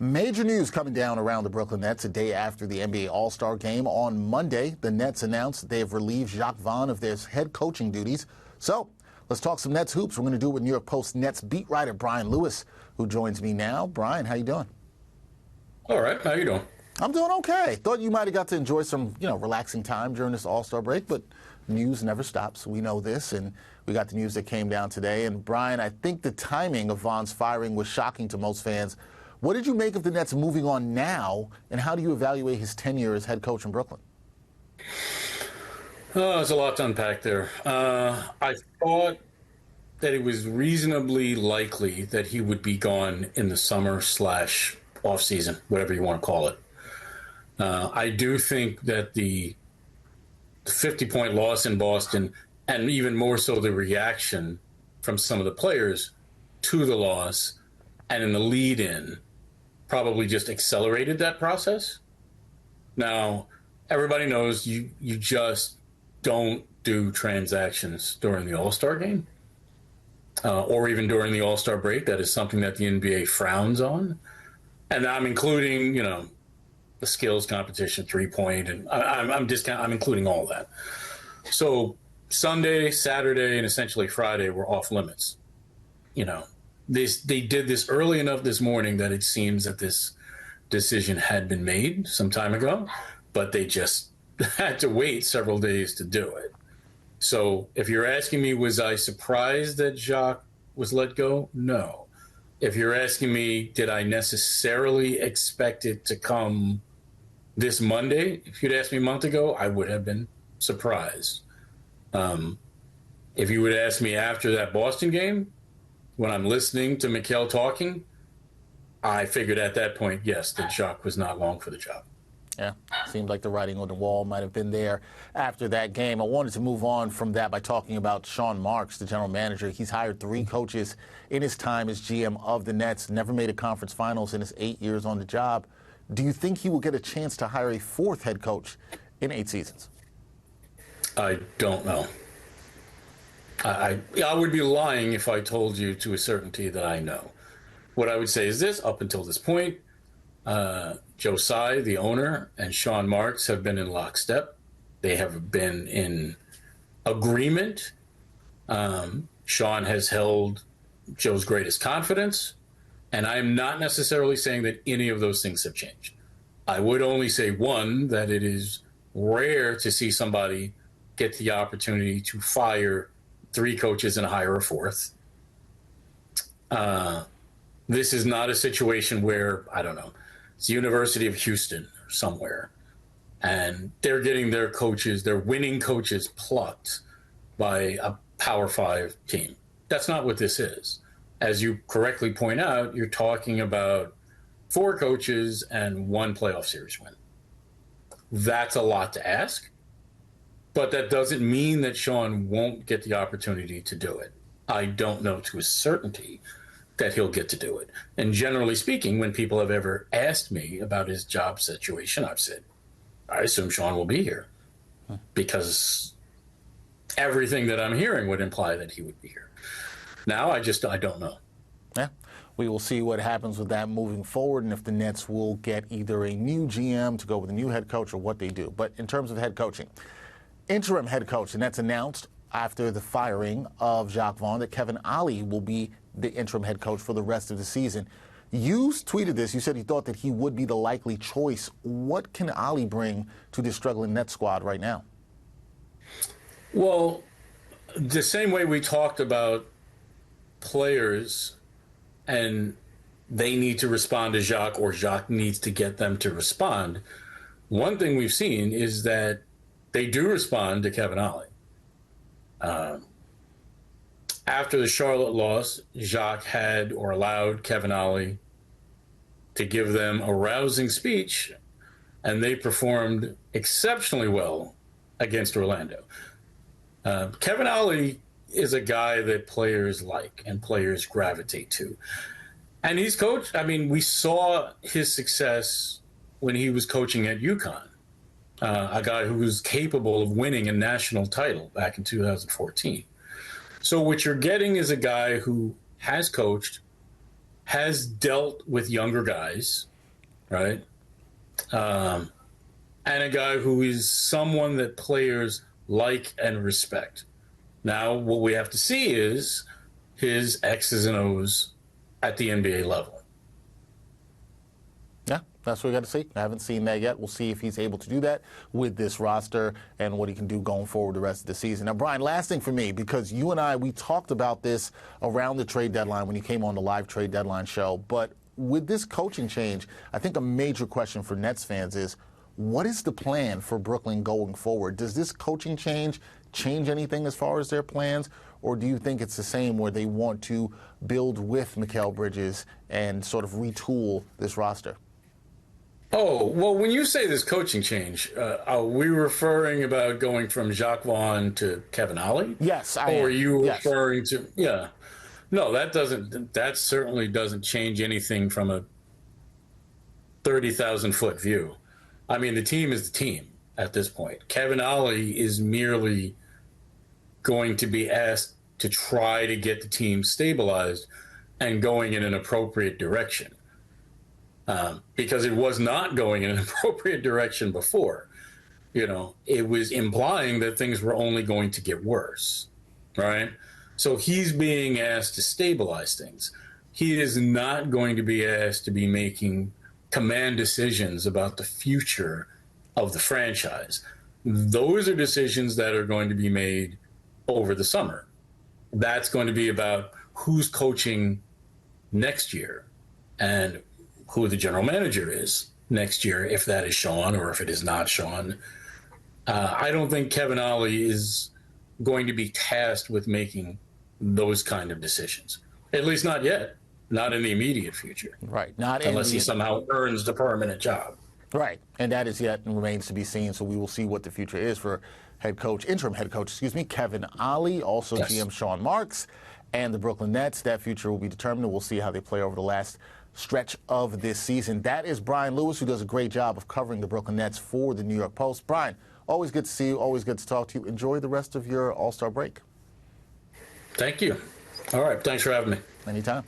Major news coming down around the Brooklyn Nets a day after the NBA All-Star Game. On Monday, the Nets announced that they have relieved Jacque Vaughn of their head coaching duties. So let's talk some Nets hoops. We're going to do it with New York Post Nets beat writer Brian Lewis, who joins me now. Brian, how you doing? All right. How you doing? I'm doing okay. Thought you might have got to enjoy some, relaxing time during this All-Star break, but news never stops. We know this, and we got the news that came down today. And Brian, I think the timing of Vaughn's firing was shocking to most fans. What did you make of the Nets moving on now, and how do you evaluate his tenure as head coach in Brooklyn? There's a lot to unpack there. I thought that it was reasonably likely that he would be gone in the summer / off season, whatever you want to call it. I do think that the 50-point loss in Boston, and even more so the reaction from some of the players to the loss and in the lead-in, probably just accelerated that process. Now, everybody knows you just don't do transactions during the All-Star game or even during the All-Star break. That is something that the NBA frowns on. And I'm including, the skills competition, three-point, and I'm including all that. So Sunday, Saturday, and essentially Friday were off limits. They did this early enough this morning that it seems that this decision had been made some time ago, but they just had to wait several days to do it. So if you're asking me, was I surprised that Jacque was let go? No. If you're asking me, did I necessarily expect it to come this Monday? If you'd asked me a month ago, I would have been surprised. If you would ask me after that Boston game, when I'm listening to Mikal talking, I figured at that point, yes, that Jacque was not long for the job. Yeah, seemed like the writing on the wall might have been there after that game. I wanted to move on from that by talking about Sean Marks, the general manager. He's hired 3 coaches in his time as GM of the Nets, never made a conference finals in his 8 years on the job. Do you think he will get a chance to hire a 4th head coach in 8 seasons? I don't know. I would be lying if I told you to a certainty that I know. What I would say is this: up until this point, Joe Tsai, the owner, and Sean Marks have been in lockstep. They have been in agreement. Sean has held Joe's greatest confidence, and I am not necessarily saying that any of those things have changed. I would only say, one, that it is rare to see somebody get the opportunity to fire 3 coaches and hire a 4th. This is not a situation where, I don't know, it's the University of Houston or somewhere, and they're getting their coaches, their winning coaches, plucked by a Power 5 team. That's not what this is. As you correctly point out, you're talking about 4 coaches and 1 playoff series win. That's a lot to ask. But that doesn't mean that Sean won't get the opportunity to do it. I don't know to a certainty that he'll get to do it. And generally speaking, when people have ever asked me about his job situation, I've said, I assume Sean will be here. Because everything that I'm hearing would imply that he would be here. Now, I don't know. Yeah. We will see what happens with that moving forward, and if the Nets will get either a new GM to go with a new head coach or what they do. But in terms of head coaching, interim head coach, and that's announced after the firing of Jacque Vaughn that Kevin Ollie will be the interim head coach for the rest of the season. You tweeted this. You said you thought that he would be the likely choice. What can Ollie bring to this struggling Nets squad right now? Well, the same way we talked about players and they need to respond to Jacque or Jacque needs to get them to respond, one thing we've seen is that they do respond to Kevin Ollie. After the Charlotte loss, Jacque had or allowed Kevin Ollie to give them a rousing speech, and they performed exceptionally well against Orlando. Kevin Ollie is a guy that players like and players gravitate to. And he's coached. I mean, we saw his success when he was coaching at UConn. A guy who was capable of winning a national title back in 2014. So what you're getting is a guy who has coached, has dealt with younger guys, right? And a guy who is someone that players like and respect. Now, what we have to see is his X's and O's at the NBA level. Yeah, that's what we got to see. I haven't seen that yet. We'll see if he's able to do that with this roster and what he can do going forward the rest of the season. Now, Brian, last thing for me, because you and I, we talked about this around the trade deadline when you came on the live trade deadline show, but with this coaching change, I think a major question for Nets fans is, what is the plan for Brooklyn going forward? Does this coaching change anything as far as their plans, or do you think it's the same where they want to build with Mikal Bridges and sort of retool this roster? Oh, well, when you say this coaching change, are we referring about going from Jacque Vaughn to Kevin Ollie? Yes, I am. Or are you Yes. referring to, yeah. No, that certainly doesn't change anything from a 30,000-foot view. I mean, the team is the team at this point. Kevin Ollie is merely going to be asked to try to get the team stabilized and going in an appropriate direction. Because it was not going in an appropriate direction before. You know, it was implying that things were only going to get worse, right? So he's being asked to stabilize things. He is not going to be asked to be making command decisions about the future of the franchise. Those are decisions that are going to be made over the summer. That's going to be about who's coaching next year and who the general manager is next year, if that is Sean or if it is not Sean. I don't think Kevin Ollie is going to be tasked with making those kind of decisions. At least not yet. Not in the immediate future. Right. Unless he somehow earns the permanent job. Right. And that is yet and remains to be seen. So we will see what the future is for interim head coach, Kevin Ollie, also yes. GM Sean Marks, and the Brooklyn Nets. That future will be determined. We'll see how they play over the last stretch of this season. That is Brian Lewis, who does a great job of covering the Brooklyn Nets for the New York Post. Brian, always good to see you. Always good to talk to you. Enjoy the rest of your All-Star break. Thank you. All right. Thanks for having me. Anytime.